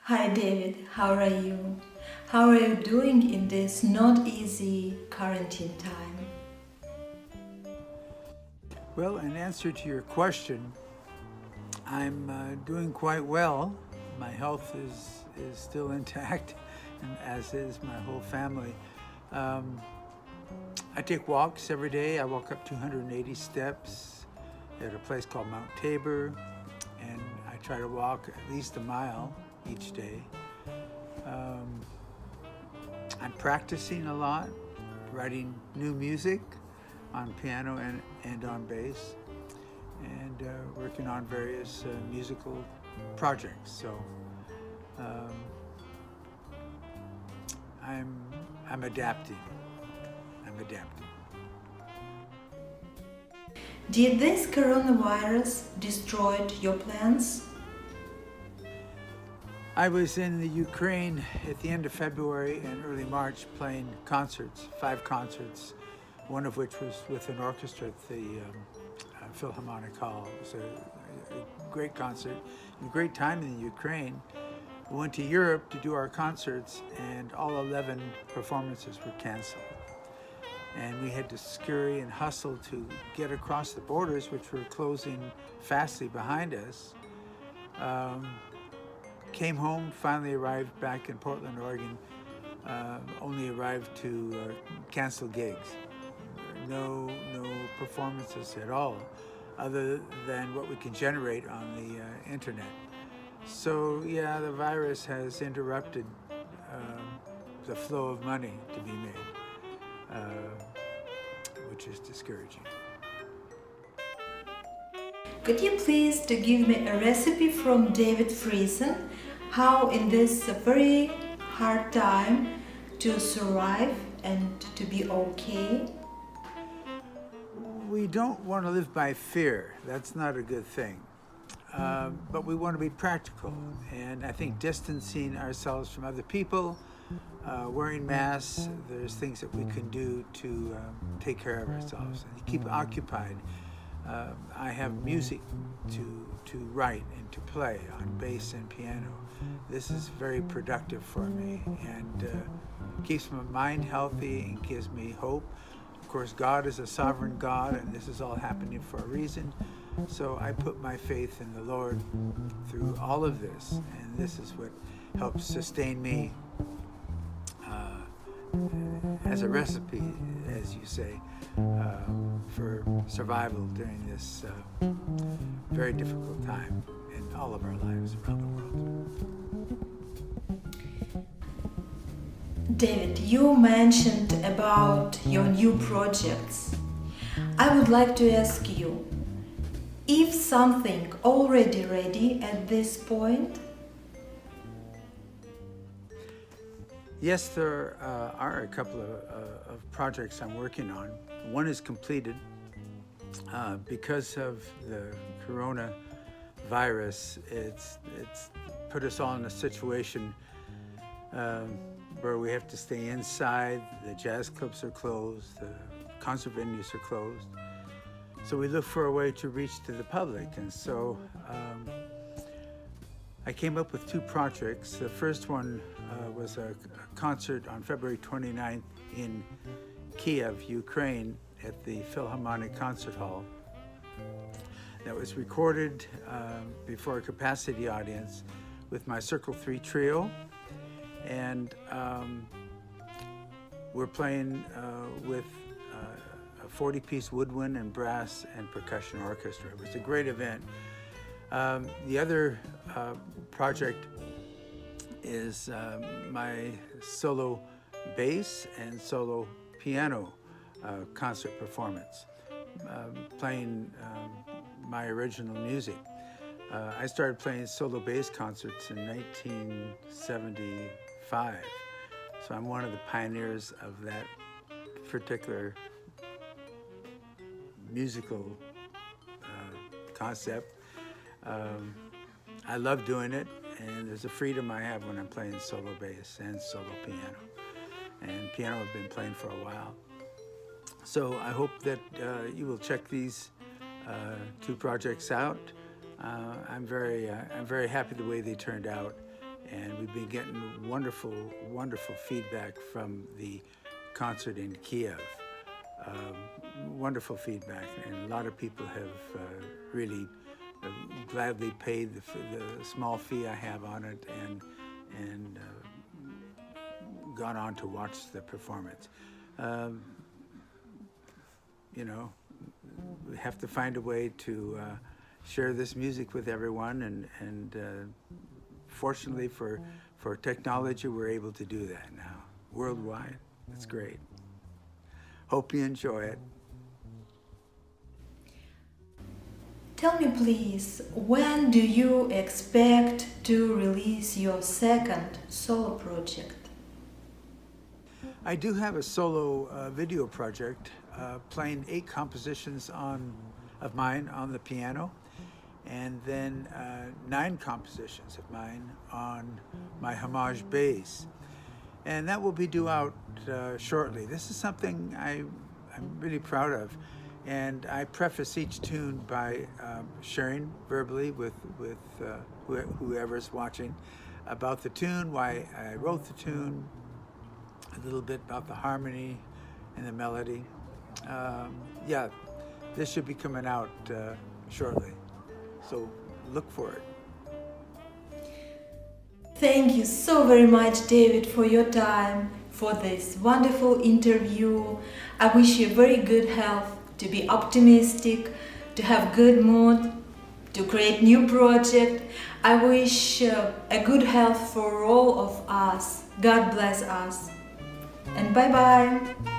Hi David, how are you? How are you doing in this not easy quarantine time? Well, in answer to your question, I'm doing quite well. My health is still intact, and as is my whole family. Um, I take walks every day. I walk up 280 steps at a place called Mount Tabor, and I try to walk at least a mile each day. Um, I'm practicing a lot, writing new music on piano and on bass, and working on various musical projects. So um, I'm adapting. I'm adapting. Did this coronavirus destroy your plans? I was in the Ukraine at the end of February and early March playing concerts, 5 concerts, one of which was with an orchestra at the Philharmonic Hall. It was a great concert, and a great time in the Ukraine. We went to Europe to do our concerts, and all 11 performances were canceled. And we had to scurry and hustle to get across the borders, which were closing fastly behind us. Came home, finally arrived back in Portland, Oregon, only arrived to cancel gigs. No performances at all, other than what we can generate on the internet. So yeah, the virus has interrupted the flow of money to be made, which is discouraging. Could you please to give me a recipe from David Friesen, how in this very hard time to survive and to be okay? We don't want to live by fear. That's not a good thing. But we want to be practical. And I think distancing ourselves from other people, wearing masks, there's things that we can do to take care of ourselves and keep occupied. I have music to write and to play on bass and piano. This is very productive for me and keeps my mind healthy and gives me hope. Of course, God is a sovereign God, and this is all happening for a reason. So I put my faith in the Lord through all of this, and this is what helps sustain me as a recipe, as you say, for survival during this very difficult time in all of our lives around the world. David, you mentioned about your new projects. I would like to ask you, if something already ready at this point? Yes, there are a couple of projects I'm working on. One is completed. Because of the coronavirus, it's put us all in a situation where we have to stay inside. The jazz clubs are closed, the concert venues are closed. So we look for a way to reach to the public. And so I came up with 2 projects. The first one was a concert on February 29th in Kiev, Ukraine, at the Philharmonic Concert Hall. That was recorded before a capacity audience with my Circle 3 trio. And we're playing with a 40-piece woodwind and brass and percussion orchestra. It was a great event. The other project is my solo bass and solo piano concert performance, playing my original music. I started playing solo bass concerts in 1975, so I'm one of the pioneers of that particular musical concept. I love doing it, and there's a freedom I have when I'm playing solo bass and solo piano. And piano I've been playing for a while. So I hope that you will check these 2 projects out. I'm very happy the way they turned out, And we've been getting wonderful, wonderful feedback from the concert in Kiev. Wonderful feedback, and a lot of people have really gladly paid the small fee I have on it and gone on to watch the performance. You know, we have to find a way to share this music with everyone, and fortunately for technology, we're able to do that now worldwide. That's great. Hope you enjoy it. Tell me please, when do you expect to release your second solo project? I do have a solo video project playing 8 compositions of mine on the piano, and then 9 compositions of mine on my homage bass. And that will be due out shortly. This is something I'm really proud of. And I preface each tune by sharing verbally with whoever's watching about the tune, why I wrote the tune, a little bit about the harmony and the melody. Yeah, this should be coming out shortly, so look for it. Thank you so very much, David, for your time, for this wonderful interview. I wish you very good health, to be optimistic, to have good mood, to create new project. I wish a good health for all of us. God bless us. And bye-bye.